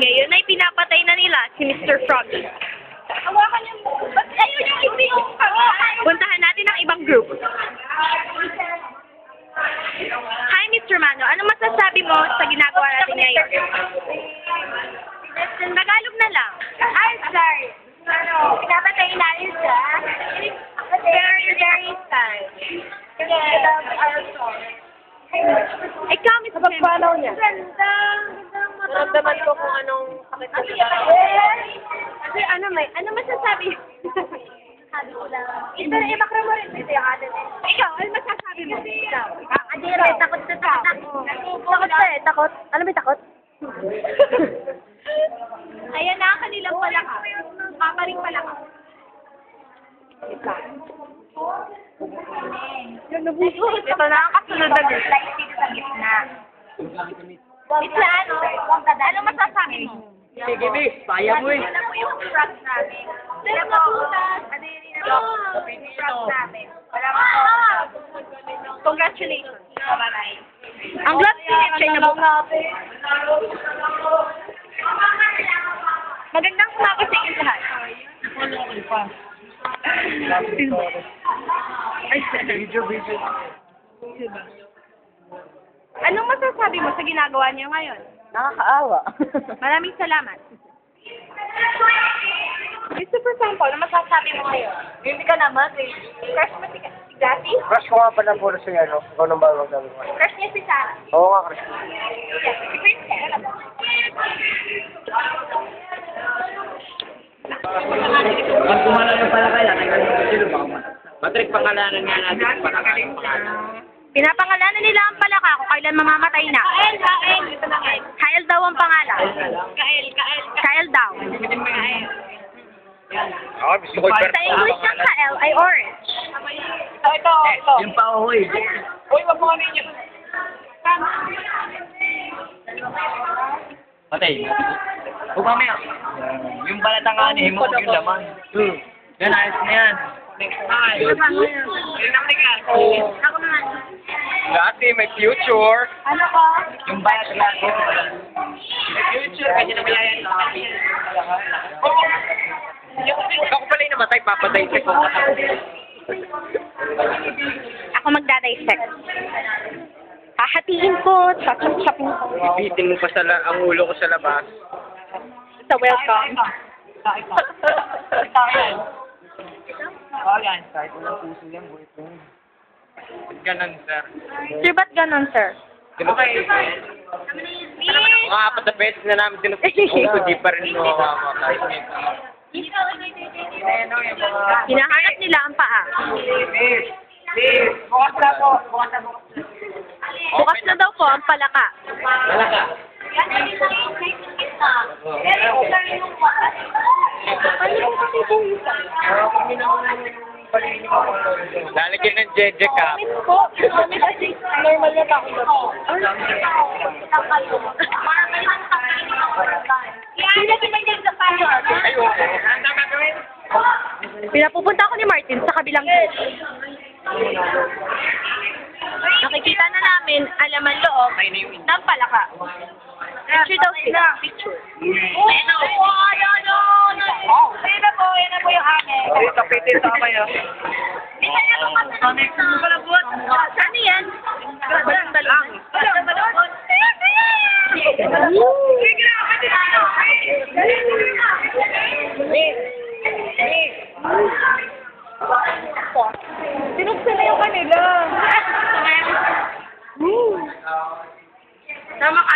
Ngayon ay pinapatay na nila si Mr. Froggy. Hawakan yung... Ba't ayun yung hindi yung hawakan? Puntahan natin ang ibang group. Hi, Mr. Mano. Ano masasabi mo sa ginagawa natin ngayon? Tagalog na lang. Ay, sorry. Ano, pinapatay namin siya. Very, very sad. Kasi I love our song. Ikaw, Mr. Napagpalaw niya. Gandang Naramdaman ko kung anong sakit na siya. Kasi ano masasabi? Sabi ko lang. Ito na imakra mo rin. Ito yung atin eh. Ikaw, ano masasabi mo? Ikaw. Adira, takot na takot. Takot ka eh, takot. Ano may takot? Ayan na ang kanilang palaka. Paparing palaka. Ito na ang kasunod na group. Like, dito sa gitna. It's ano? Ano masasabi mo? Sige, Bi. Paya mo eh. Ano na po yung frog namin? Kaya po, adiri na po yung frog namin. Wala po. Congratulations. Bye-bye. Ang glass finish ay nabuo. Magandang umaga sa inyo lahat. Video. Anong masasabi mo sa ginagawa niyo ngayon? Nakakaawa. Maraming salamat. Mr. Persampo, ano masasabi mo ngayon? Hindi ka naman eh. Crush mo si Gati? Crush ko nga pala puro si ano. Ikaw nang bawag sabi mo. Crush niya si Sarah. Oo nga, crush ko. Yes, si Princess. Pag kumala yung palakay, lalagyan mo sila baka Patrick, pangalanan nga natin ang palakay. Pinapangalanan nila ang palaka kung kailan mamamatay na. Kael. Ito na Kael. Kyle daw ang pangalan. Kael. Kyle daw. Ako, gusto ko Sa English ng Kyle ay orange. Ito. Yung pauhoy. Uy, wag mo ano yun. Patay. Huwag mamaya. Yung balatanganin mo, yung laman. Yan, ayos na yan. Ay. Ako naman. Dati, may future. Ano ka? Yung balatanganin. May future, kasi nabayayan sa akin. Ako pala yung namatay, papatay ko. Ako magdadissect. Hahatiin ko, chop-chop-chopin ko. Ipitin mo pa ang ulo ko sa labas. So, welcome. Yan. Kahit walang puso yan, buhay ko. Ganun, sir. Sir, ba't ganon, sir? Okay. Mga apat na beses na namin tinutusin di pa rin mamamatay. Hinahanap nila ang paa. Bukas na po. Bukas na daw po ang palaka. Malaka. Lalagyan ng Jeje Cup. Normal na ako. Sino tumigil sa payo? Ayun. Ano gagawin? Pinapupunta ako ni Martin sa kabilang gate. Nakikita na namin alaman loob ng palaka. Picture daw sila. Picture. Yan na po yung amin. Tapitin sa kamay, ah. Ano yan? Walang dalawang. Sinuksan na yung kanila. Tama ka,